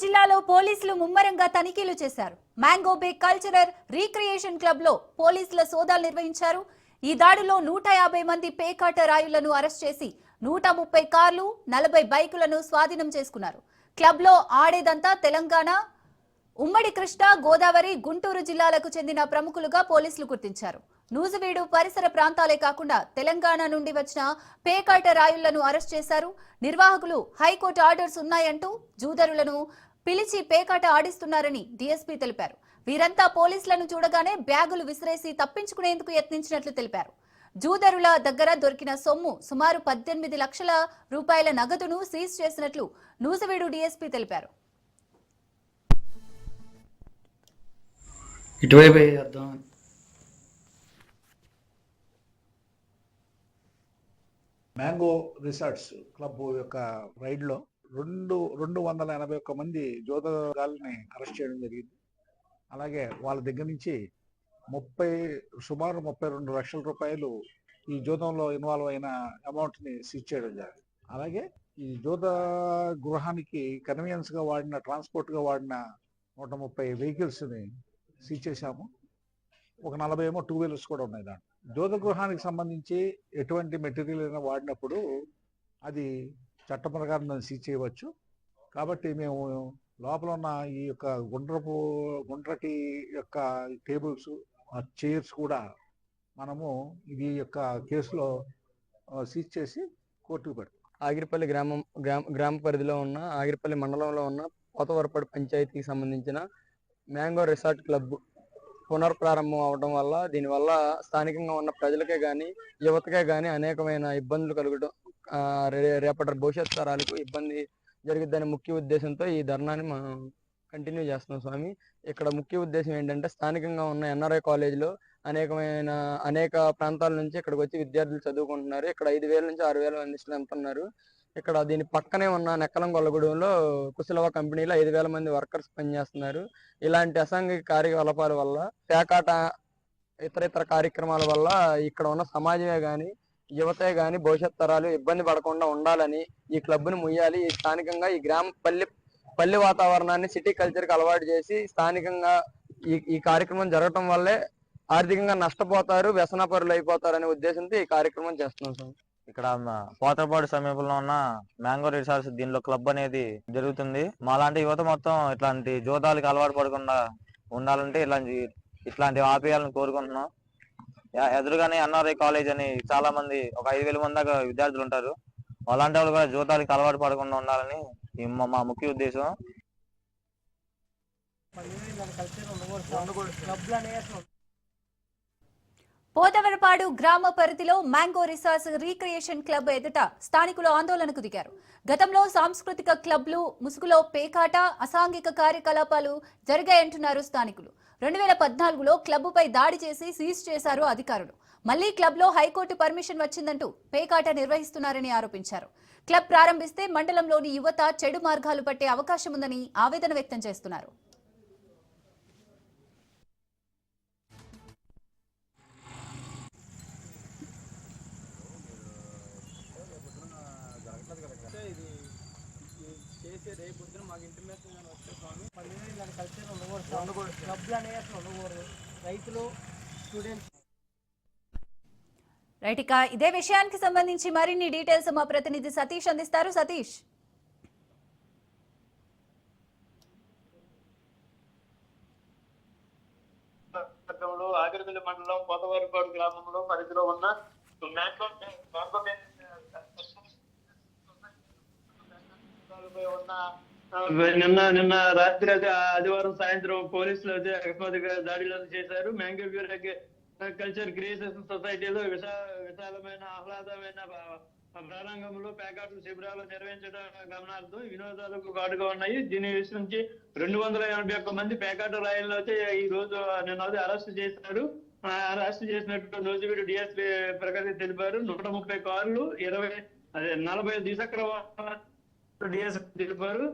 జిల్లాలో పోలీసులు ముమ్మరంగా తనిఖీలు చేశారు. మ్యాంగో బే కల్చరల్ రీక్రియేషన్ క్లబ్ లో పోలీసుల సోదాలు నిర్వహించారు. ఈ దాడిలో 150 మంది పేకాట రాయులను అరెస్ట్ చేసి 130 కార్లు 40 బైకులను స్వాధీనం చేసుకున్నారు. క్లబ్ లో ఆడేదంతా తెలంగాణ, ఉమ్మడి కృష్ణా, గోదావరి, గుంటూరు జిల్లాలకు చెందిన ప్రముఖులుగా పోలీసులు గుర్తించారు. నూజివీడు పరిసర ప్రాంతాలే కాకుండా తెలంగాణ నుండి వచ్చిన పేకాట రాయులను అరెస్ట్ చేశారు. నిర్వాహకులు హైకోర్టు ఆర్డర్స్ ఉన్నాయంటూ జూదరులను పిలిచి పేకాట ఆడిస్తున్నారని డీఎస్పీ తెలిపారు. వీరంతా పోలీసులను చూడగానే బ్యాగులు విసిరేసి తప్పించుకునేందుకు యత్నించినట్లు తెలిపారు. జూదరుల దగ్గర దొరికిన సొమ్ము సుమారు 18 లక్షల రూపాయల నగదును సీజ్ చేసినట్లు నూజివీడు డీఎస్పీ తెలిపారు. మ్యాంగో రిసార్ట్స్ క్లబ్ యొక్క రైడ్లో 281 మంది జోదగాల్ని అరెస్ట్ చేయడం జరిగింది. అలాగే వాళ్ళ దగ్గర నుంచి సుమారు 32 లక్షల రూపాయలు ఈ జూదంలో ఇన్వాల్వ్ అయిన అమౌంట్ని సీజ్ చేయడం జరిగింది. అలాగే ఈ జూద గృహానికి కన్వీనియన్స్గా వాడిన ట్రాన్స్పోర్ట్గా వాడిన 130 వెహికల్స్ని సీజ్ చేశాము. ఒక 40 ఏమో 2 వీలర్స్ కూడా ఉన్నాయి. దాంట్లో జోద గృహానికి సంబంధించి ఎటువంటి మెటీరియల్ అయినా వాడినప్పుడు అది చట్ట ప్రకారం దాన్ని సీజ్ చేయవచ్చు. కాబట్టి మేము లోపల ఉన్న ఈ యొక్క గుండ్రటి యొక్క టేబుల్స్, చైర్స్ కూడా మనము ఈ యొక్క కేసులో సీజ్ చేసి కోర్టుకు పెడతాం. ఆగిరిపల్లి గ్రామ పరిధిలో ఉన్న ఆగిరిపల్లి మండలంలో ఉన్న పోతవరపడి పంచాయతీకి సంబంధించిన మ్యాంగో రిసార్ట్ క్లబ్ పునర్ప్రారంభం అవడం వల్ల దీనివల్ల స్థానికంగా ఉన్న ప్రజలకే కానీ యువతకే కానీ అనేకమైన ఇబ్బందులు కలగడం, రేపటి భవిష్యత్ తరాలకు ఇబ్బంది జరుగుద్దనే ముఖ్య ఉద్దేశంతో ఈ ధర్నాన్ని మనం కంటిన్యూ చేస్తున్నాం స్వామి. ఇక్కడ ముఖ్య ఉద్దేశం ఏంటంటే స్థానికంగా ఉన్న ఎన్ఆర్ఐ కాలేజీలో అనేక ప్రాంతాల నుంచి ఇక్కడికి వచ్చి విద్యార్థులు చదువుకుంటున్నారు. ఇక్కడ 5,000 నుంచి 6,000 మంది స్ట్రెంత్ ఉన్నారు. ఇక్కడ దీని పక్కనే ఉన్న నెక్కలం గొల్లగూడెంలో కుశలవ కంపెనీలో 5,000 మంది వర్కర్స్ పనిచేస్తున్నారు. ఇలాంటి అసాంఘిక కార్యకలాపాల వల్ల, పేకాట ఇతర కార్యక్రమాల వల్ల ఇక్కడ ఉన్న సమాజమే కానీ యువతే కానీ భవిష్యత్ తరాలు ఇబ్బంది పడకుండా ఉండాలని ఈ క్లబ్ని ముయ్యాలి. ఈ స్థానికంగా ఈ పల్లె వాతావరణాన్ని సిటీ కల్చర్కి అలవాటు చేసి స్థానికంగా ఈ కార్యక్రమం జరగటం వల్లే ఆర్థికంగా నష్టపోతారు, వ్యసనపరులు అయిపోతారు అనే ఉద్దేశంతో ఈ కార్యక్రమం చేస్తున్నాం సార్. ఇక్కడ పోతరపాడు సమీపంలో ఉన్న మ్యాంగో రిసార్ట్స్ దీనిలో క్లబ్ అనేది జరుగుతుంది. మాలాంటి యువత మొత్తం ఇట్లాంటి జోదాలకు అలవాటు పడకుండా ఉండాలంటే ఇట్లాంటి ఆపేయాలని కోరుకుంటున్నాం. ఎదురుగానే ఎన్ఆర్ఐ కాలేజ్ అని చాలా మంది, ఒక 5,000 మంది దాకా విద్యార్థులు ఉంటారు. అలాంటి వాళ్ళు కూడా జోదాలకు అలవాటు పడకుండా ఉండాలని మా ముఖ్య ఉద్దేశం. పోతవరపాడు గ్రామ పరిధిలో మ్యాంగో రిసార్ట్స్ రీక్రియేషన్ క్లబ్ ఎదుట స్థానికులు ఆందోళనకు దిగారు. గతంలో సాంస్కృతిక క్లబ్లు ముసుగులో పేకాట, అసాంఘిక కార్యకలాపాలు జరిగాయంటున్నారు స్థానికులు. 2014లో క్లబ్పై దాడి చేసి సీజ్ చేశారు అధికారులు. మళ్లీ క్లబ్లో హైకోర్టు పర్మిషన్ వచ్చిందంటూ పేకాట నిర్వహిస్తున్నారని ఆరోపించారు. క్లబ్ ప్రారంభిస్తే మండలంలోని యువత చెడు మార్గాలు పట్టే అవకాశం ఉందని ఆవేదన వ్యక్తం చేస్తున్నారు. రైట్, ఇక ఇదే విషయానికి సంబంధించి మరిన్ని డీటెయిల్స్ మా ప్రతినిధి సతీష్ అందిస్తారు. సతీష్, ఆగిరిపల్లి మండలం పోతవరపాడు గ్రామంలో పరిధిలో ఉన్న నిన్న రాత్రి ఆదివారం సాయంత్రం పోలీసులు అయితే అకస్మాత్తుగా దాడిలో చేశారు. మ్యాంగో కల్చర్ క్రియేషన్ సొసైటీలో విశాలమైన ఆహ్లాదమైన ప్రారంభంలో పేకాటలు శిబిరాలు నిర్వహించడం గమనార్థం వినోదాలకు ఘాటుగా ఉన్నాయి. దీని నుంచి 281 మంది పేకాట రాయల్లో అయితే ఈ రోజు నిన్న అరెస్ట్ చేశారు. అరెస్ట్ చేసినట్టు నూజివీడు డిఎస్పీ ప్రకాశం తెలిపారు. 130 కార్లు 40 ద్విచక్ర డిఎస్పీ తెలిపారు.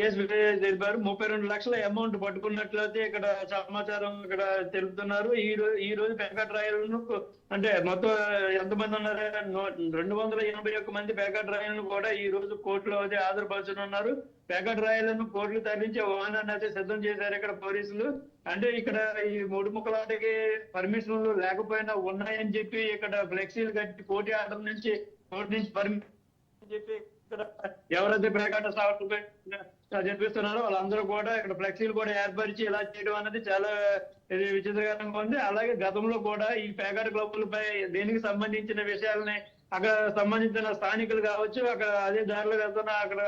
డిఎస్పీ తెలిపారు. 32 లక్షల అమౌంట్ పట్టుకున్నట్లయితే ఇక్కడ సమాచారం ఇక్కడ తెలుపుతున్నారు. ఈ రోజు ప్యాకెట్ రాయలను అంటే మొత్తం ఎంతమంది ఉన్నారు? 281 మంది ప్యాకెట్ రాయలను కూడా ఈ రోజు కోర్టులో అయితే హాజరుపరచనున్నారు. ప్యాకెట్ రాయలను కోర్టులు తరలించే వాహనాన్ని అయితే సిద్ధం చేశారు ఇక్కడ పోలీసులు. అంటే ఇక్కడ ఈ మూడు ముక్కలాటకి పర్మిషన్లు లేకపోయినా ఉన్నాయని చెప్పి ఇక్కడ ఫ్లెక్సీలు కట్టి కోర్టు ఆర్డర్ నుంచి కోర్టు నుంచి పర్మిషన్ చెప్పి ఇక్కడ ఎవరైతే ప్యాకెట్ చెప్పిస్తున్నారో వాళ్ళందరూ కూడా ఇక్కడ ఫ్లెక్సీలు కూడా ఏర్పరిచి ఇలా చేయడం అనేది చాలా ఇది విచిత్రకరంగా ఉంది. అలాగే గతంలో కూడా ఈ ప్యాకెట్ క్లబ్బులపై దేనికి సంబంధించిన విషయాలని అక్కడ సంబంధించిన స్థానికులు కావచ్చు, అక్కడ అదే దారిలో వెళ్తున్న అక్కడ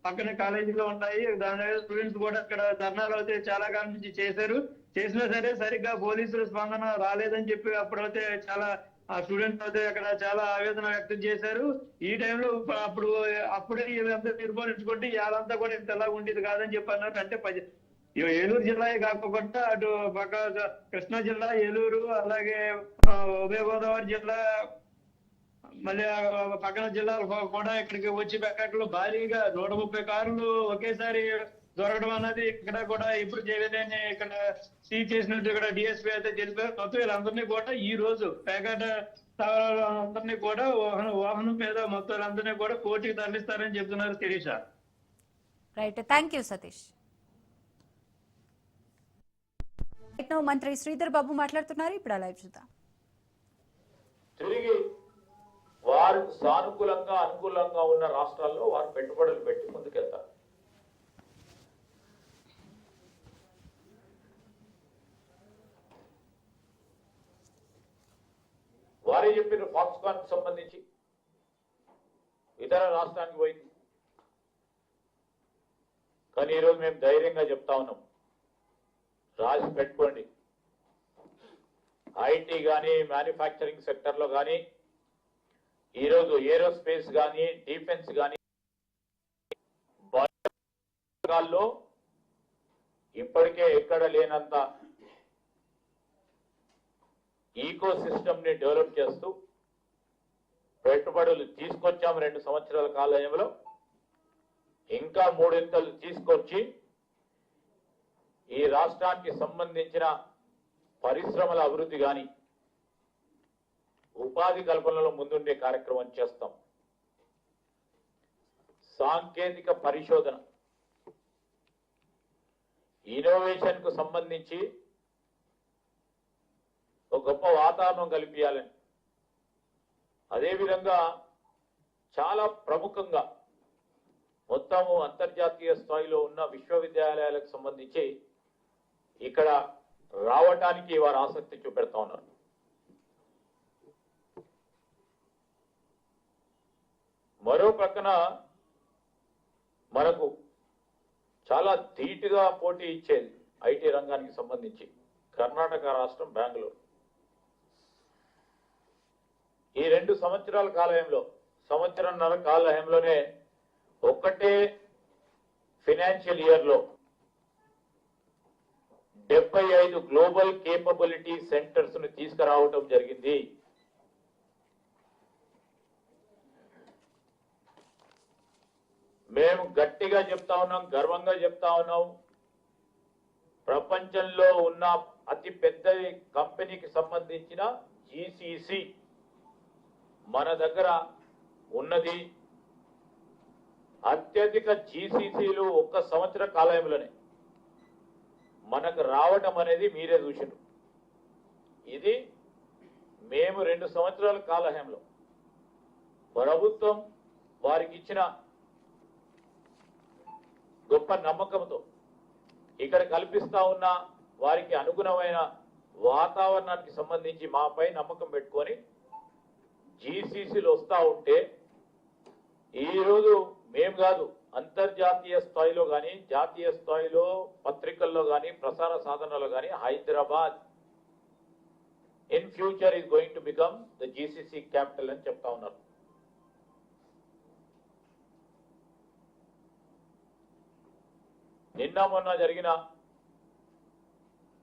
పక్కనే కాలేజీలో ఉన్నాయి, దాని దగ్గర స్టూడెంట్స్ కూడా అక్కడ ధర్నాలు అయితే చాలా కాలం నుంచి చేసినా సరే సరిగ్గా పోలీసుల స్పందన రాలేదని చెప్పి అప్పుడైతే చాలా ఆ స్టూడెంట్స్ అయితే అక్కడ చాలా ఆవేదన వ్యక్తం చేశారు. ఈ టైంలో అప్పుడే ఇదంతా నిర్మూలించుకుంటే వాళ్ళంతా కూడా ఇంత ఎలా ఉండేది కాదని చెప్పి అన్నారు. అంటే ఏలూరు జిల్లా కాకుండా అటు పక్క కృష్ణా జిల్లా, ఏలూరు, అలాగే ఉభయ గోదావరి జిల్లా, మళ్ళీ పక్కన జిల్లాలు కూడా ఇక్కడికి వచ్చి ప్యాకెట్లు భారీగా 130 కార్లు ఒకేసారి దొరకడం అన్నది ఇక్కడ కూడా ఇప్పుడు చేయలేదని ఇక్కడ సీజ్ చేసినట్టు ఇక్కడ డిఎస్పీ అయితే తెలిపారు. మొత్తం వీళ్ళందరినీ కూడా ఈ రోజు ప్యాకెట్ అందరినీ కూడా వాహనం మీద మొత్తం వీళ్ళందరినీ కూడా కోర్టుకి తరలిస్తారని చెప్తున్నారు. Sirisha. Right, thank you Satish. మంత్రి శ్రీధర్ బాబు మాట్లాడుతున్నారు, ఇప్పుడు లైవ్ చూద్దాం. తిరిగి వారు సానుకూలంగా అనుకూలంగా ఉన్న రాష్ట్రాల్లో వారు పెట్టుబడులు పెట్టి ముందుకెళ్తారు. వారే చెప్పిన ఫాక్స్కాన్ సంబంధించి ఇతర రాష్ట్రానికి పోయింది. కానీ ఈరోజు మేము ధైర్యంగా చెప్తా ఉన్నాం, రాసి పెట్టుకోండి. ఐటీ కానీ మ్యానుఫ్యాక్చరింగ్ సెక్టర్లో కానీ ఈరోజు ఏరోస్పేస్ కానీ డిఫెన్స్ కానీ రంగాల్లో ఇప్పటికే ఎక్కడ లేనంత ఈకో సిస్టమ్ ని డెవలప్ చేస్తూ పెట్టుబడులు తీసుకొచ్చాము 2 సంవత్సరాల కాలంలో. ఇంకా 3 ఇంతలు తీసుకొచ్చి ఈ రాష్ట్రానికి సంబంధించిన పరిశ్రమల అభివృద్ధి కానీ ఉపాధి కల్పనలో ముందుండే కార్యక్రమం చేస్తాం. సాంకేతిక పరిశోధన, ఇన్నోవేషన్ కు సంబంధించి ఒక గొప్ప వాతావరణం కల్పించాలని, అదేవిధంగా చాలా ప్రముఖంగా మొత్తము అంతర్జాతీయ స్థాయిలో ఉన్న విశ్వవిద్యాలయాలకు సంబంధించి ఇక్కడ రావటానికి వారు ఆసక్తి చూపెడతా ఉన్నారు. మరో ప్రక్కన మనకు చాలా ధీటుగా పోటీ ఇచ్చేది ఐటీ రంగానికి సంబంధించి కర్ణాటక రాష్ట్రం బెంగళూరు. ఈ 2 సంవత్సరాల కాలంలో, సంవత్సరంన్నర కాలంలోనే ఒక్కటే ఫైనాన్షియల్ ఇయర్ లో 75 గ్లోబల్ కేపబిలిటీ సెంటర్స్ ను తీసుకురావటం జరిగింది. మేము గట్టిగా చెప్తా ఉన్నాం, గర్వంగా చెప్తా ఉన్నాం, ప్రపంచంలో ఉన్న అతి పెద్ద కంపెనీకి సంబంధించిన జీసీసీ మన దగ్గర ఉన్నది. అత్యధిక జీసీసీలు 1 సంవత్సర కాలంలోనే మనకు రావటం అనేది మీరే చూసినారు. ఇది మేము 2 సంవత్సరాల కాలంలో ప్రభుత్వం వారికి ఇచ్చిన గొప్ప నమ్మకంతో ఇక్కడ కల్పిస్తా ఉన్న వారికి అనుగుణమైన వాతావరణానికి సంబంధించి మాపై నమ్మకం పెట్టుకొని జీసీసీలు వస్తా ఉంటే ఈరోజు మేము కాదు, అంతర్జాతీయ స్థాయిలో కానీ జాతీయ స్థాయిలో పత్రికల్లో కానీ ప్రసార సాధనాల్లో కానీ Hyderabad in future is going to become the GCC capital అని చెప్తా ఉన్నారు. నిన్న మొన్న జరిగిన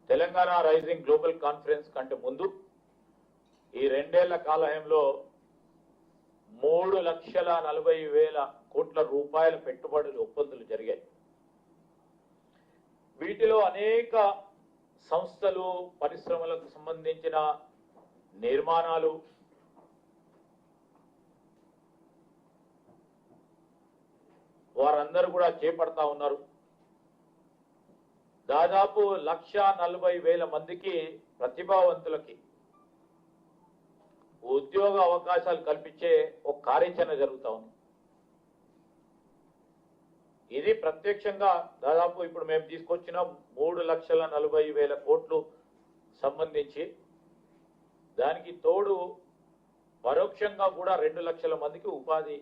తెలంగాణ రైజింగ్ గ్లోబల్ కాన్ఫరెన్స్ కంటే ముందు ఈ 2 ఏళ్ల కాలంలో 3,40,00,000 కోట్ల రూపాయల పెట్టుబడులు ఒప్పందాలు జరిగాయి. అనేక సంస్థలు, పరిశ్రమలకు సంబంధించిన నిర్మాణాలు వారందరూ కూడా చేపడతా ఉన్నారు. దాదాపు 1,40,000 మందికి ప్రతిభావంతులకి ఉద్యోగ అవకాశాలు కల్పించే ఒక కార్యాచరణ జరుగుతా ఉంది. ఇది ప్రత్యక్షంగా దాదాపు ఇప్పుడు మేము తీసుకొచ్చిన 3,40,000 కోట్లు సంబంధించి, దానికి తోడు పరోక్షంగా కూడా 2 లక్షల మందికి ఉపాధి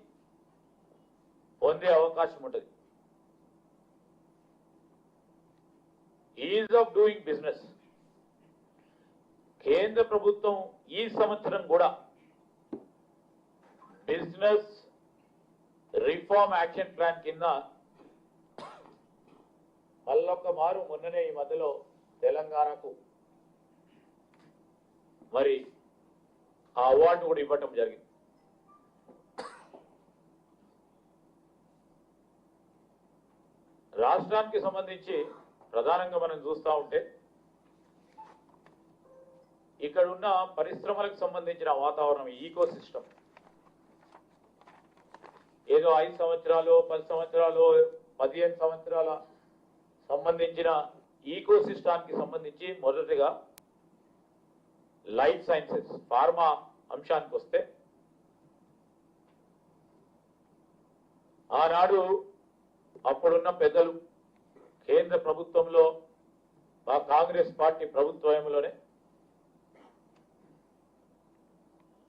పొందే అవకాశం ఉంటుంది. ఈజ్ ఆఫ్ డూయింగ్ బిజినెస్ కేంద్ర ప్రభుత్వం ఈ సంవత్సరం కూడా బిజినెస్ రిఫార్మ్ యాక్షన్ ప్లాన్ కింద మళ్ళొక్క మారు మొన్ననే ఈ మధ్యలో తెలంగాణకు మరి ఆ అవార్డు కూడా ఇవ్వటం జరిగింది. రాష్ట్రానికి సంబంధించి ప్రధానంగా మనం చూస్తూ ఉంటే ఇక్కడ ఉన్న పరిశ్రమలకు సంబంధించిన వాతావరణం, ఈకో సిస్టమ్ ఏదో 5 సంవత్సరాలు 10 సంవత్సరాలు 15 సంవత్సరాల సంబంధించిన ఈకో సిస్టానికి సంబంధించి మొదటిగా లైఫ్ సైన్సెస్ ఫార్మా అంశానికి వస్తే, ఆనాడు అప్పుడున్న పెద్దలు కేంద్ర ప్రభుత్వంలో కాంగ్రెస్ పార్టీ ప్రభుత్వంలోనే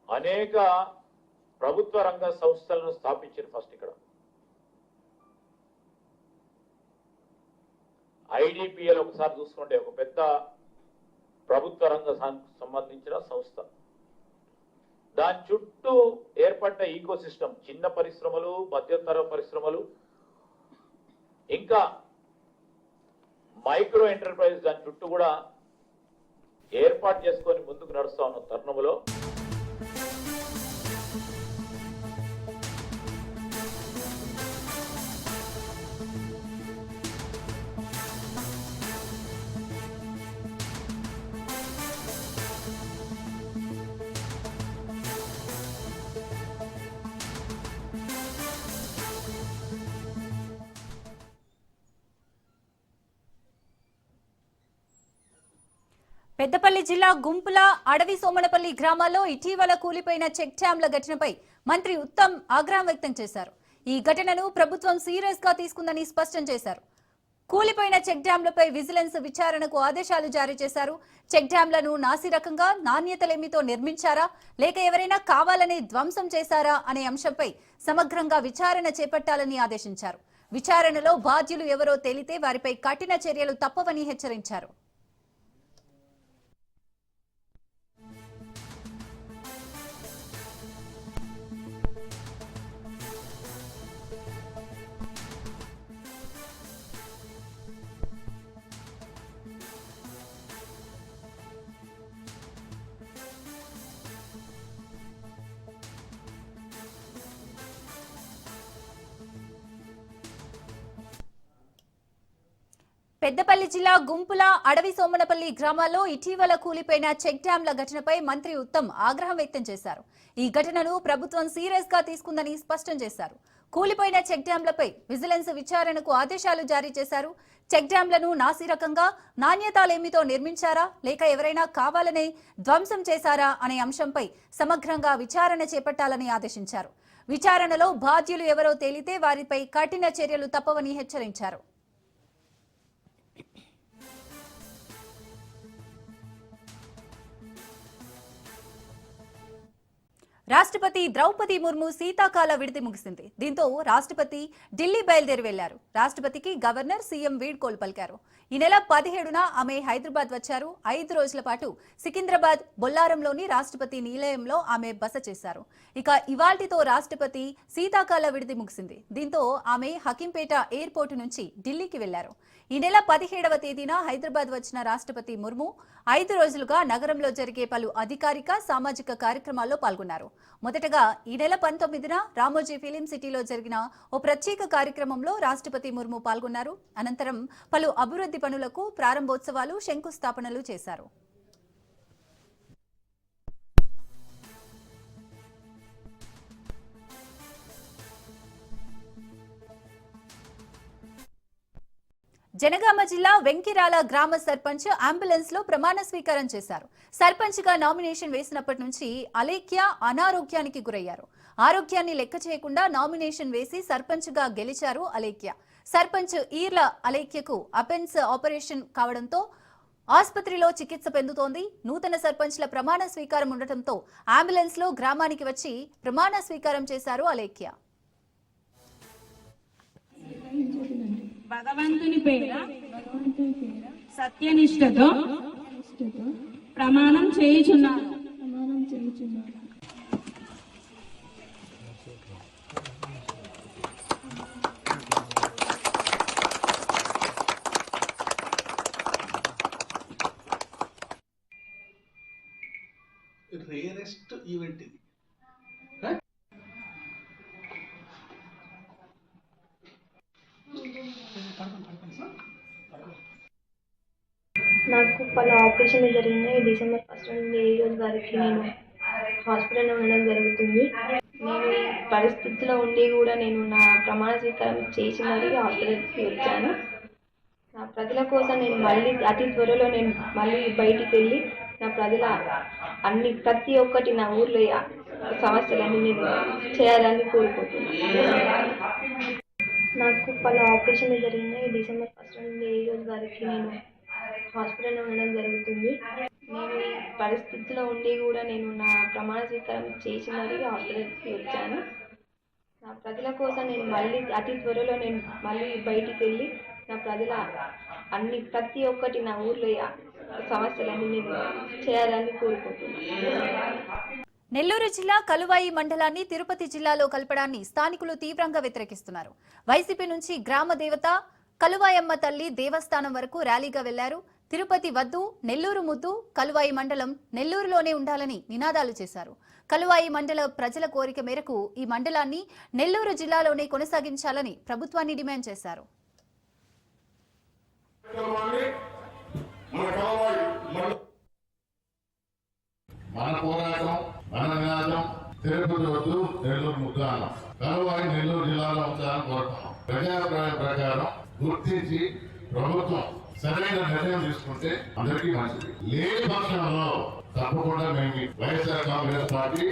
అనేక ప్రభుత్వ రంగ సంస్థలను స్థాపించారు. ఫస్ట్ ఇక్కడ ఐడిపిఎల్ ఒకసారి చూసుకుంటే ఒక పెద్ద ప్రభుత్వ రంగ సంబంధించిన సంస్థ. దాని చుట్టూ ఏర్పడ్డ ఈకో సిస్టమ్, చిన్న పరిశ్రమలు, మధ్యతర పరిశ్రమలు, ఇంకా మైక్రో ఎంటర్ప్రైజ్ దాని చుట్టూ కూడా ఏర్పాటు చేసుకొని ముందుకు నడుస్తా ఉన్న తరుణంలో పెద్దపల్లి జిల్లా గుంపుల అడవి సోమనపల్లి గ్రామాల్లో ఇటీవల కూలిపోయిన చెక్ డ్యాంల ఘటనపై మంత్రి ఉత్తమ్ ఆగ్రహం వ్యక్తం చేశారు. ఈ ఘటనను ప్రభుత్వం సీరియస్ గా తీసుకుందని స్పష్టం చేశారు. కూలిపోయిన చెక్ డ్యాంలపై విజిలెన్స్ విచారణకు ఆదేశాలు జారీ చేశారు. చెక్ డ్యాంలను నాసిరకంగా నాణ్యతలేమితో నిర్మించారా, లేక ఎవరైనా కావాలని ధ్వంసం చేశారా అనే అంశంపై సమగ్రంగా విచారణ చేపట్టాలని ఆదేశించారు. విచారణలో బాధ్యులు ఎవరో తేలితే వారిపై కఠిన చర్యలు తప్పవని హెచ్చరించారు. పెద్దపల్లి జిల్లా గుంపుల అడవి సోమనపల్లి గ్రామాల్లో ఇటీవల కూలిపోయిన చెక్ డ్యాంల ఘటనపై మంత్రి ఉత్తమ్ ఆగ్రహం వ్యక్తం చేశారు. ఈ ఘటనను ప్రభుత్వం సీరియస్ గా తీసుకుందని స్పష్టం చేశారు. కూలిపోయిన చెక్ డ్యాంలపై విజిలెన్స్ విచారణకు ఆదేశాలు జారీ చేశారు. చెక్ డ్యాంలను నాసిరకంగా నాణ్యతలేమితో నిర్మించారా, లేక ఎవరైనా కావాలనే ధ్వంసం చేశారా అనే అంశంపై సమగ్రంగా విచారణ చేపట్టాలని ఆదేశించారు. విచారణలో బాధ్యులు ఎవరో తేలితే వారిపై కఠిన చర్యలు తప్పవని హెచ్చరించారు. రాష్ట్రపతి ద్రౌపది ముర్ము శీతాకాల విడిది ముగిసింది. దీంతో రాష్ట్రపతి ఢిల్లీ బయలుదేరి వెళ్లారు. రాష్ట్రపతికి గవర్నర్, సీఎం వీడ్కోలు పలికారు. ఈ నెల 17న ఆమె హైదరాబాద్ వచ్చారు. 5 రోజుల పాటు సికింద్రాబాద్ బొల్లారంలోని రాష్ట్రపతి నిలయంలో ఆమె బస చేశారు. ఇక ఇవాల్టితో రాష్ట్రపతి శీతాకాల విడిది ముగిసింది. దీంతో ఆమె హకీంపేట ఎయిర్పోర్టు నుంచి ఢిల్లీకి వెళ్లారు. ఈ నెల 17వ తేదీన హైదరాబాద్ వచ్చిన రాష్ట్రపతి ముర్ము 5 రోజులుగా నగరంలో జరిగే పలు అధికారిక, సామాజిక కార్యక్రమాల్లో పాల్గొన్నారు. మొదటగా ఈ నెల 19న రామోజీ ఫిలిం సిటీలో జరిగిన ఓ ప్రత్యేక కార్యక్రమంలో రాష్ట్రపతి ముర్ము పాల్గొన్నారు. అనంతరం పలు అభివృద్ధి పనులకు ప్రారంభోత్సవాలు, శంకుస్థాపనలు చేశారు. జనగామ జిల్లా వెంకిరాల గ్రామ సర్పంచ్ అంబులెన్స్ లో ప్రమాణ స్వీకారం చేశారు. సర్పంచ్ గా నామినేషన్ వేసినప్పటి నుంచి అలేఖ్య అనారోగ్యానికి గురయ్యారు. ఆరోగ్యాన్ని లెక్క చేయకుండా నామినేషన్ వేసి సర్పంచ్ గా గెలిచారు అలేఖ్య. సర్పంచ్ ఈర్ల అలేఖ్యకు అపెన్స్ ఆపరేషన్ కావడంతో ఆసుపత్రిలో చికిత్స పొందుతోంది. నూతన సర్పంచ్ల ప్రమాణ స్వీకారం ఉండటంతో అంబులెన్స్ లో గ్రామానికి వచ్చి ప్రమాణ స్వీకారం చేశారు అలేఖ్య. భగవంతుని పేర సత్యనిష్టతో ప్రమాణం చేయుచున్నాను. రేరెస్ట్ ఈవెంట్ ఇది. నాకు పలు ఆపరేషన్లు జరిగినాయి. డిసెంబర్ 1 నుండి ఈ రోజు వరకు నేను హాస్పిటల్లో ఉండడం జరుగుతుంది. నేను ఈ పరిస్థితిలో ఉండి కూడా నేను నా ప్రమాణ స్వీకారం చేసి మరీ హాస్పిటల్కి వచ్చాను. నా ప్రజల కోసం నేను అతి త్వరలో నేను మళ్ళీ బయటికి వెళ్ళి నా ప్రజల ప్రతి ఒక్కటి నా ఊర్లో సమస్యలన్నీ నేను చేయాలని కోరుకుంటున్నాను. నాకు పలు ఆపరేషన్లు జరిగినాయి. డిసెంబర్ 1 నుండి ఈ రోజు వరకు నేను హాస్పిటల్లో ఉండడం జరుగుతుంది. నేను ఈ పరిస్థితిలో ఉండి కూడా నేను నా ప్రమాణ స్వీకారం చేసి మరీ హాస్పిటల్కి వచ్చాను. నా ప్రజల కోసం నేను అతి త్వరలో నేను మళ్ళీ బయటికి వెళ్ళి నా ప్రజల ప్రతి ఒక్కటి నా ఊర్లో సమస్యలన్నీ నేను చేయాలని కోరుకుంటున్నాను. నెల్లూరు జిల్లా కలువాయి మండలాన్ని తిరుపతి జిల్లాలో కలపడాన్ని స్థానికులు తీవ్రంగా వ్యతిరేకిస్తున్నారు. వైసీపీ నుంచి గ్రామ దేవత కలువాయమ్మ తల్లి దేవస్థానం వరకు ర్యాలీగా వెళ్లారు. తిరుపతి వద్దు, నెల్లూరు ముద్దు, కలువాయి మండలం నెల్లూరులోనే ఉండాలని నినాదాలు చేశారు. కలువాయి మండల ప్రజల కోరిక మేరకు ఈ మండలాన్ని నెల్లూరు జిల్లాలోనే కొనసాగించాలని ప్రభుత్వాన్ని డిమాండ్ చేశారు. మన పోరాటం, మన నినాదం తిరుపతి వద్దు, నెల్లూరు ముద్దు అన్నాం. కలువాయి నెల్లూరు జిల్లాలో ఉంచాలని కోరుతున్నాం. ప్రజాభిప్రాయం ప్రకారం గుర్తించి ప్రభుత్వం సరైన నిర్ణయం తీసుకుంటే అందరికీ మంచిది. లేని పక్షంలో తప్పకుండా మేము వైఎస్ఆర్ కాంగ్రెస్ పార్టీ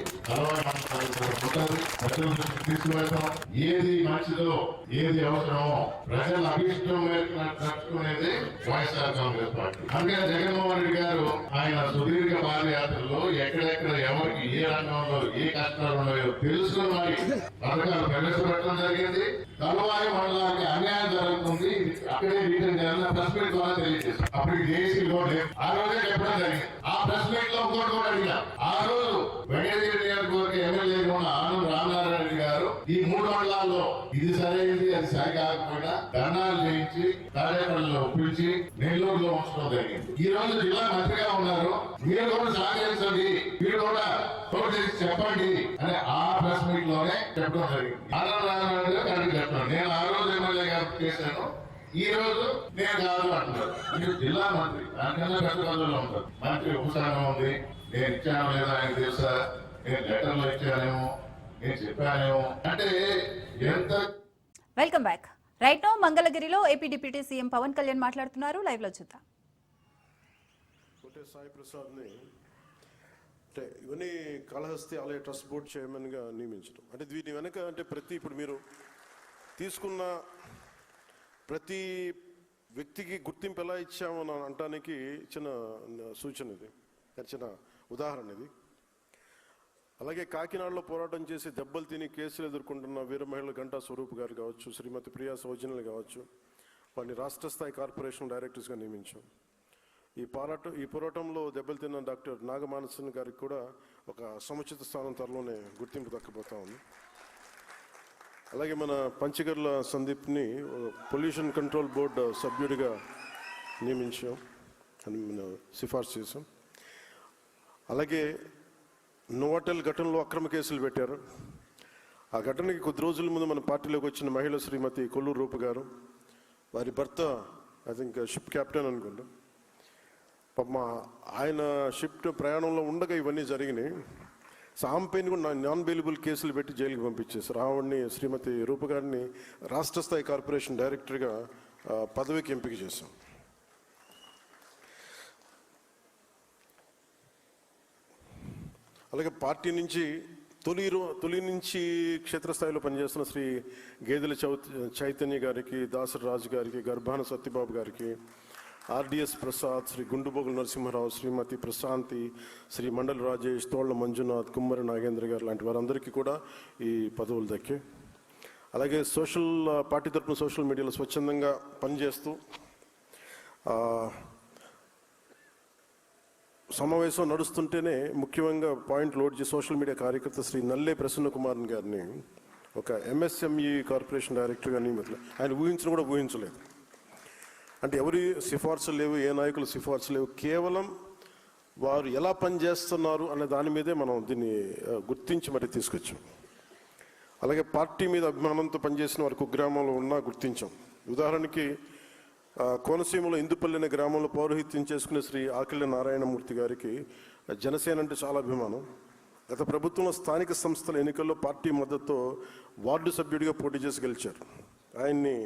తీసుకువెళ్తాం. ఏది మంచిదో, ఏది అవసరమో ప్రజల అభిష్టం నడుచుకునేది వైఎస్ఆర్ కాంగ్రెస్ పార్టీ. అందుకని జగన్మోహన్ రెడ్డి గారు ఆయన సుదీర్ఘ పాదయాత్రలో ఎక్కడెక్కడ ఎవరికి ఏ రంగంలో ఏ కష్టాలు ఉన్నాయో తెలుసుకుని మరి పథకాలు ప్రవేశపెట్టడం జరిగింది. కలువాయి మండలానికి అన్యాయం జరుగుతుంది, అక్కడే రీటైన్ చేయాలని ప్రెస్ మీట్ ద్వారా తెలియజేశారు. అప్పుడు జేసీ లోడ్ ఆ రోజే చెప్పడం జరిగింది. ఆ ప్రెస్ మీట్ లో ఇంకోటి కూడా అడిగా. ఆ రోజు వెంకటగిరి నియోజకవర్గ ఎమ్మెల్యేగా ఉన్న ఆనంద్ రామనారాయణ రెడ్డి గారు ఈ 3 మండలాల్లో ఇది సరైనది, అది సరి కాకపోయినా ధర్నాలు చేయించి కార్యక్రమంలో పిలిచి నెల్లూరులో ఉంచడం జరిగింది. ఈ రోజు జిల్లా మంత్రిగా ఉన్నారు, మీరు కూడా సహకరించండి, మీరు కూడా రోడ్ చేసి చెప్పండి అని ఆ ప్రెస్ మీట్ లోనే చెప్పడం జరిగింది. ఆనంద్ రామనారాయణ గారు కరెక్ట్ చెప్పాను. నేను ఆ రోజు ఎమ్మెల్యే గారు చేశాను, ఈ రోజు నేను కాదు అంటున్నారు. మీరు జిల్లా మంత్రి, దానికన్నా పెద్ద పదవుల్లో ఉంటారు. మంత్రి ఉపసంఘం ఉంది, నేను ఇచ్చాను లేదా ఆయన తెలుసా, నేను లెటర్లో ఇచ్చానేమో, నేను చెప్పానేమో అంటే ఎంత. Welcome back. రైట్ నౌ మంగళగిరిలో AP deputy CM Pawan Kalyan మాట్లాడుతున్నారు. లైవ్ లో చూద్దాం. కోటే సాయి ప్రసాద్ ని అంటే ఇవన్నీ కాళహస్తి ఆలయ ట్రస్ట్ బోర్డ్ చైర్మన్ గా నియమించడం అంటే దీని వెనక అంటే ఇప్పుడు మీరు తీసుకున్న ప్రతి వ్యక్తికి గుర్తింపు ఎలా ఇచ్చామని అనటానికి చిన్న సూచన ఇది, చిన్న ఉదాహరణ ఇది. అలాగే కాకినాడలో పోరాటం చేసి దెబ్బలు తిని కేసులు ఎదుర్కొంటున్న వీర మహిళ గంటా స్వరూప్ గారు కావచ్చు, శ్రీమతి ప్రియా సౌజన్యలు కావచ్చు, వారిని రాష్ట్ర స్థాయి కార్పొరేషన్ డైరెక్టర్స్గా నియమించాం. ఈ పోరాటంలో దెబ్బలు తిన్న డాక్టర్ నాగమానసన్ గారికి కూడా ఒక సముచిత స్థానం త్వరలోనే గుర్తింపు దక్కబోతా ఉంది. అలాగే మన పంచగర్ల సందీప్ని పొల్యూషన్ కంట్రోల్ బోర్డు సభ్యుడిగా నియమించాం అని మనం సిఫార్సు చేసాం. అలాగే నోవాటెల్ ఘటనలో అక్రమ కేసులు పెట్టారు. ఆ ఘటనకి కొద్ది రోజుల ముందు మన పార్టీలోకి వచ్చిన మహిళ శ్రీమతి కొల్లూరు రూప గారు, వారి భర్త ఐ థింక్ షిప్ క్యాప్టెన్ అనుకుంటా, పాపం ఆయన షిప్ ప్రయాణంలో ఉండగా ఇవన్నీ జరిగినాయి. సో ఆమె పైన కూడా నాన్ బెయిలబుల్ కేసులు పెట్టి జైలుకి పంపించేశారు. ఆవిడ్ని, శ్రీమతి రూప గారిని రాష్ట్ర స్థాయి కార్పొరేషన్ డైరెక్టర్గా పదవికి ఎంపిక చేశాం. అలాగే పార్టీ నుంచి తొలి నుంచి క్షేత్రస్థాయిలో పనిచేస్తున్న శ్రీ గేదెల చైతన్య గారికి, దాసరి రాజు గారికి, గర్భాన సత్యబాబు గారికి, ఆర్డిఎస్ ప్రసాద్, శ్రీ గుండుబోగుల నరసింహారావు, శ్రీమతి ప్రశాంతి, శ్రీ మండల రాజేష్, తోళ్ల మంజునాథ్, కుమ్మరి నాగేంద్ర గారు లాంటి వారందరికీ కూడా ఈ పదవులు దక్కాయి. అలాగే పార్టీ తరఫున సోషల్ మీడియాలో స్వచ్ఛందంగా పనిచేస్తూ సమావేశం నడుస్తుంటేనే ముఖ్యంగా పాయింట్ లోడ్ చేసి సోషల్ మీడియా కార్యకర్త శ్రీ నల్లే ప్రసన్న కుమార్ గారిని ఒక ఎంఎస్ఎంఈ కార్పొరేషన్ డైరెక్టర్గా నియమితులు. ఆయన ఊహించడం కూడా ఊహించలేదు. అంటే ఎవరి సిఫార్సులు లేవు, ఏ నాయకుల సిఫార్సు లేవు, కేవలం వారు ఎలా పనిచేస్తున్నారు అనే దాని మీదే మనం దీన్ని గుర్తించి మరి తీసుకొచ్చాం. అలాగే పార్టీ మీద అభిమానంతో పనిచేసిన వారు కుగ్రామంలో ఉన్నా గుర్తించాం. ఉదాహరణకి కోనసీమలో ఇందుపల్లి అనే గ్రామంలో పౌరోహిత్యం చేసుకునే శ్రీ ఆకిళ్ళ నారాయణమూర్తి గారికి జనసేన అంటే చాలా అభిమానం. గత ప్రభుత్వంలో స్థానిక సంస్థల ఎన్నికల్లో పార్టీ మద్దతుతో వార్డు సభ్యుడిగా పోటీ చేసి గెలిచారు. ఆయన్ని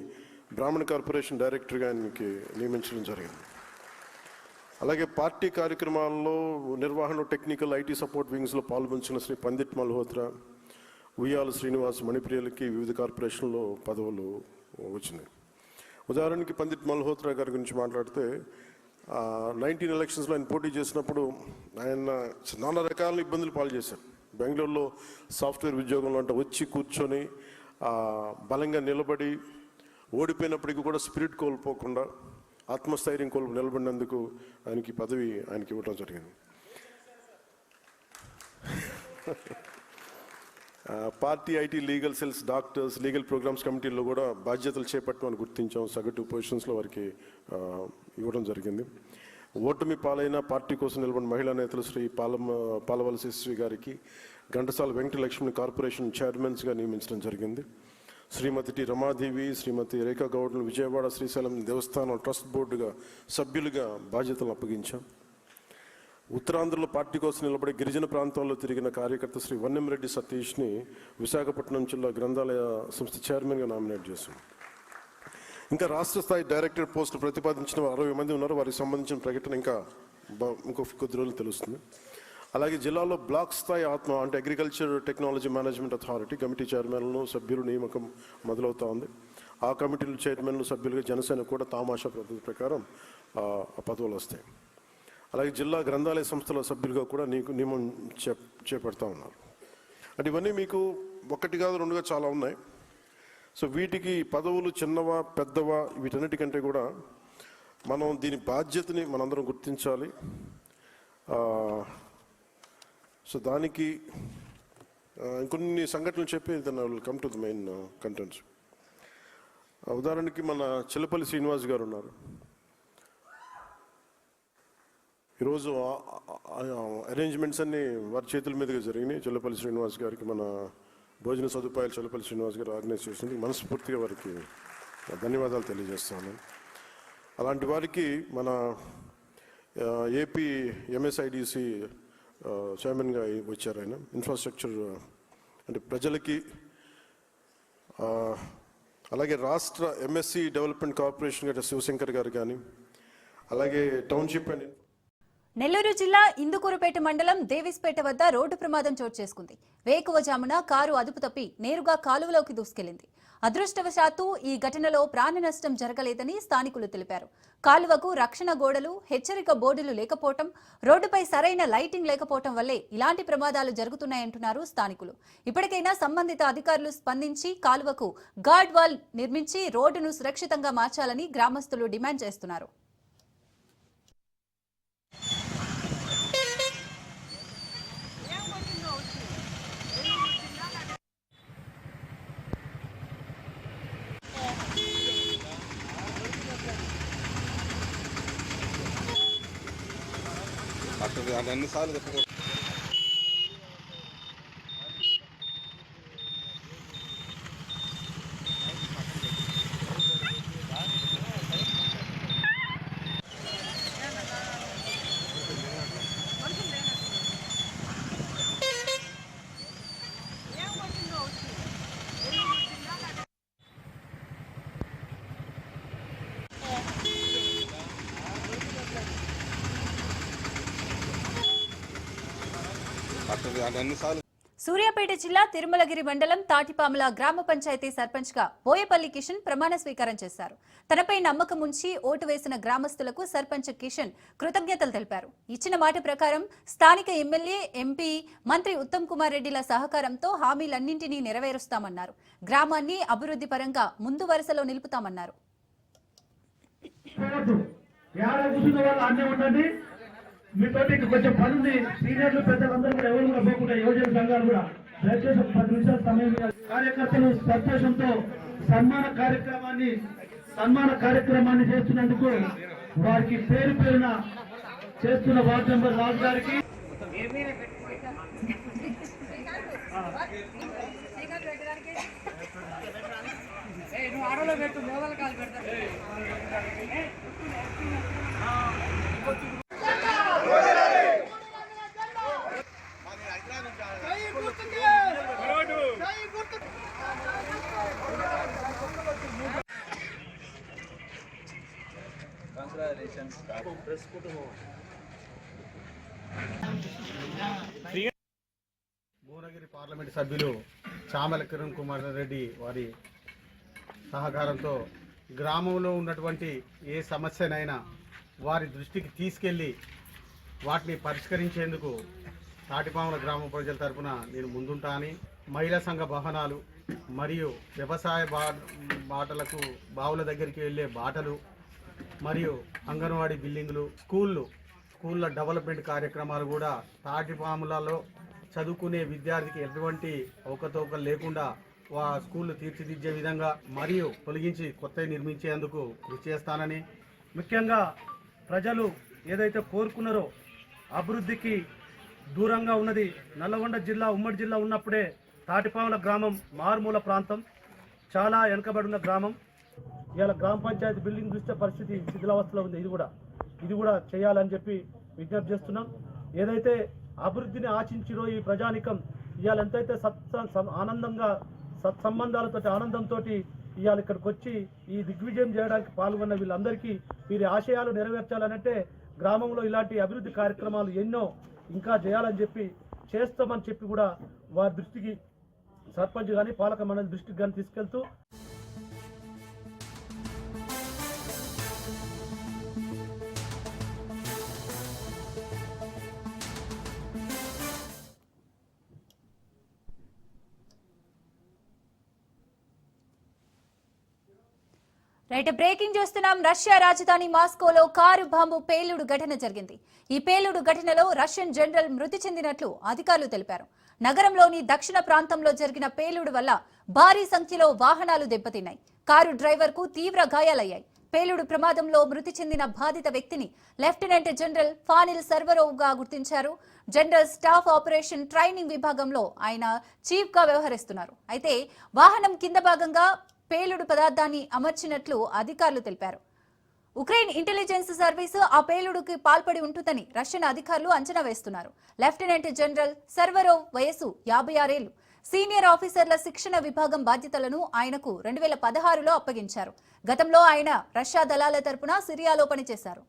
బ్రాహ్మణ కార్పొరేషన్ డైరెక్టర్గా ఆయనకి నియమించడం జరిగింది. అలాగే పార్టీ కార్యక్రమాల్లో నిర్వహణ, టెక్నికల్, ఐటీ సపోర్ట్ వింగ్స్లో పాల్గొంచిన శ్రీ పండిట్ మల్హోత్రా, ఉయ్యాల శ్రీనివాస్, మణిప్రియలకి వివిధ కార్పొరేషన్లో పదవులు వచ్చినాయి. ఉదాహరణకి పండిట్ మల్హోత్రా గారి గురించి మాట్లాడితే 19 ఎలక్షన్స్లో ఆయన పోటీ చేసినప్పుడు ఆయన నానా రకాల ఇబ్బందులు పాలు చేశారు. బెంగళూరులో సాఫ్ట్వేర్ ఉద్యోగంలో అంటే వచ్చి కూర్చొని బలంగా నిలబడి ఓడిపోయినప్పటికీ కూడా స్పిరిట్ కోల్పోకుండా ఆత్మస్థైర్యం నిలబడినందుకు ఆయనకి పదవి ఆయనకి ఇవ్వడం జరిగింది. Party IT, legal cells, doctors, legal programmes కమిటీల్లో కూడా బాధ్యతలు చేపట్టమని గుర్తించాం. సగటు పొజిషన్స్లో వారికి ఇవ్వడం జరిగింది. ఓటమి పాలైన పార్టీ కోసం నిలబడిన మహిళా నేతలు శ్రీ పాలవలసి శ్రీ గారికి ఘంటసాల వెంకటలక్ష్మి కార్పొరేషన్ చైర్మన్స్గా నియమించడం జరిగింది. శ్రీమతి టి రమాదేవి, శ్రీమతి రేఖా గౌడ్ను విజయవాడ శ్రీశైలం దేవస్థానం ట్రస్ట్ బోర్డుగా సభ్యులుగా బాధ్యతలు అప్పగించాం. ఉత్తరాంధ్రలో పార్టీ కోసం నిలబడి గిరిజన ప్రాంతాల్లో తిరిగిన కార్యకర్త శ్రీ వన్నెంరెడ్డి సతీష్ని విశాఖపట్నం జిల్లా గ్రంథాలయ సంస్థ చైర్మన్గా నామినేట్ చేశాం. ఇంకా రాష్ట్ర స్థాయి డైరెక్టర్ పోస్టు ప్రతిపాదించిన 60 మంది ఉన్నారు. వారికి సంబంధించిన ప్రకటన ఇంకో కొద్ది రోజులు తెలుస్తుంది. అలాగే జిల్లాలో బ్లాక్ స్థాయి అంటే agriculture technology management authority committee చైర్మన్లను, సభ్యులు నియామకం మొదలవుతా ఉంది. ఆ కమిటీలు చైర్మన్లు, సభ్యులుగా జనసేన కూడా తామాషా పద్ధతి ప్రకారం ఆ పదవులు వస్తాయి. అలాగే జిల్లా గ్రంథాలయ సంస్థల సభ్యులుగా కూడా నియమం చేపడతా ఉన్నారు. అంటే ఇవన్నీ మీకు ఒకటి కాదు, రెండుగా చాలా ఉన్నాయి. సో వీటికి పదవులు చిన్నవా పెద్దవా వీటన్నిటికంటే కూడా మనం దీని బాధ్యతని మనందరం గుర్తించాలి. సో దానికి ఇంకొన్ని సంఘటనలు చెప్పి then I will come to the main contents. ఉదాహరణకి మన చిల్లపల్లి శ్రీనివాస్ గారు ఉన్నారు. ఈరోజు అరేంజ్మెంట్స్ అన్నీ వారి చేతుల మీదుగా జరిగినాయి. చిల్లపల్లి శ్రీనివాస్ గారికి మన భోజన సదుపాయాలు చిల్లపల్లి శ్రీనివాస్ గారు ఆర్గనైజ్ చేసింది. మనస్ఫూర్తిగా వారికి ధన్యవాదాలు తెలియజేస్తాను. అలాంటి వారికి మన ఏపీ ఎంఎస్ఐడిసి చైర్మన్గా వచ్చారు. ఆయన ఇన్ఫ్రాస్ట్రక్చర్ అంటే ప్రజలకి, అలాగే రాష్ట్ర ఎంఎస్సి డెవలప్మెంట్ కార్పొరేషన్ గారు శివశంకర్ గారు కానీ, అలాగే టౌన్షిప్ అండ్ నెల్లూరు జిల్లా ఇందుకూరుపేట మండలం దేవిస్పేట వద్ద రోడ్డు ప్రమాదం చోటు చేసుకుంది. వేకువజామున కారు అదుపు తప్పి నేరుగా కాలువలోకి దూసుకెళ్లింది. అదృష్టవశాత్తు ఈ ఘటనలో ప్రాణ నష్టం జరగలేదని స్థానికులు తెలిపారు. కాలువకు రక్షణ గోడలు, హెచ్చరిక బోర్డులు లేకపోవటం, రోడ్డుపై సరైన లైటింగ్ లేకపోవటం వల్లే ఇలాంటి ప్రమాదాలు జరుగుతున్నాయంటున్నారు స్థానికులు. ఇప్పటికైనా సంబంధిత అధికారులు స్పందించి కాలువకు గార్డ్ వాల్ నిర్మించి రోడ్డును సురక్షితంగా మార్చాలని గ్రామస్తులు డిమాండ్ చేస్తున్నారు. అన్నిసార్లు సూర్యాపేట జిల్లా తిరుమలగిరి మండలం తాటిపాముల గ్రామ పంచాయతీ సర్పంచ్ గా బోయపల్లి కిషన్ ప్రమాణ స్వీకారం చేశారు. తనపై నమ్మకం ఉంచి ఓటు వేసిన గ్రామస్తులకు సర్పంచ్ కిషన్ కృతజ్ఞతలు తెలిపారు. ఇచ్చిన మాట ప్రకారం స్థానిక ఎమ్మెల్యే, ఎంపీ, మంత్రి ఉత్తమ్ కుమార్ రెడ్డిల సహకారంతో హామీలన్నింటినీ నెరవేరుస్తామన్నారు. గ్రామాన్ని అభివృద్ధి పరంగా ముందు వరుసలో నిలుపుతామన్నారు. మీతోటి కొంచెం పనుంది. సీనియర్లు పెద్దలందరూ కూడా ఎవరు కూడా పోకుండా యువజన సంఘాలు కూడా దయచేసి 10 నిమిషాల సమయం కార్యకర్తలు సంతోషంతో సన్మాన కార్యక్రమాన్ని చేస్తున్నందుకు వారికి పేరు పేరున చేస్తున్న వార్డు మెంబర్ రాజు గారికి భువనగిరి పార్లమెంట్ సభ్యులు చామల కిరణ్ కుమార్ రెడ్డి వారి సహకారంతో గ్రామంలో ఉన్నటువంటి ఏ సమస్యనైనా వారి దృష్టికి తీసుకెళ్లి వాటిని పరిష్కరించేందుకు తాటిపాముల గ్రామ ప్రజల తరఫున నేను ముందుంటా అని, మహిళా సంఘ భవనాలు మరియు వ్యవసాయ బాటలకు బావుల దగ్గరికి వెళ్ళే బాటలు మరియు అంగన్వాడీ బిల్డింగులు, స్కూళ్ళ డెవలప్మెంట్ కార్యక్రమాలు కూడా తాటిపాములలో చదువుకునే విద్యార్థికి ఎటువంటి అవకతవకలు లేకుండా స్కూళ్ళు తీర్చిదిద్దే విధంగా మరియు తొలగించి కొత్తవి నిర్మించేందుకు కృషి చేస్తానని, ముఖ్యంగా ప్రజలు ఏదైతే కోరుకున్నారో అభివృద్ధికి దూరంగా ఉన్నది నల్లగొండ జిల్లా, ఉమ్మడి జిల్లా ఉన్నప్పుడే తాటిపాముల గ్రామం మారుమూల ప్రాంతం, చాలా వెనుకబడిన గ్రామం. ఇవాళ గ్రామ పంచాయతీ బిల్డింగ్ చూస్తే పరిస్థితి శిథిలావస్థలో ఉంది. ఇది కూడా చేయాలని చెప్పి విజ్ఞప్తి చేస్తున్నాం. ఏదైతే అభివృద్ధిని ఆశించిరో ఈ ప్రజానికం ఇవాళ ఎంతైతే ఆనందంగా సత్సంబంధాలతో ఆనందంతో ఇవాళ ఇక్కడికి వచ్చి ఈ దిగ్విజయం చేయడానికి పాల్గొన్న వీళ్ళందరికీ వీరి ఆశయాలు నెరవేర్చాలనంటే గ్రామంలో ఇలాంటి అభివృద్ధి కార్యక్రమాలు ఎన్నో ఇంకా చేయాలని చెప్పి చేస్తామని చెప్పి కూడా వారి దృష్టికి సర్పంచ్ కానీ పాలక మండలి దృష్టికి కానీ తీసుకెళ్తూ బ్రేకింగ్ చూస్తున్నాం. రష్యా రాజధాని మాస్కోలో కారు బాంబు పేలుడు ఘటన జరిగింది. ఈ పేలుడు ఘటనలో రష్యన్ జనరల్ మృతి చెందినట్లు అధికారులు తెలిపారు. నగరంలోని దక్షిణ ప్రాంతంలో జరిగిన పేలుడు వల్ల భారీ సంఖ్యలో వాహనాలు దెబ్బతిన్నాయి. కారు డ్రైవర్ కు తీవ్ర గాయాలయ్యాయి. పేలుడు ప్రమాదంలో మృతి చెందిన బాధిత వ్యక్తిని లెఫ్టినెంట్ జనరల్ ఫానిల్ సర్వరోవ్ గా గుర్తించారు. జనరల్ స్టాఫ్ ఆపరేషన్ ట్రైనింగ్ విభాగంలో ఆయన చీఫ్ గా వ్యవహరిస్తున్నారు. అయితే వాహనం కింద భాగంగా పేలుడు పదార్థాన్ని అమర్చినట్లు అధికారులు తెలిపారు. ఉక్రెయిన్ ఇంటెలిజెన్స్ సర్వీసు ఆ పేలుడుకి పాల్పడి ఉంటుందని రష్యన్ అధికారులు అంచనా వేస్తున్నారు. లెఫ్టినెంట్ జనరల్ సర్వరోవ్ వయసు 56 ఏళ్లు. సీనియర్ ఆఫీసర్ల శిక్షణ విభాగం బాధ్యతలను ఆయనకు 2016లో అప్పగించారు. గతంలో ఆయన రష్యా దళాల తరపున సిరియాలో పనిచేశారు.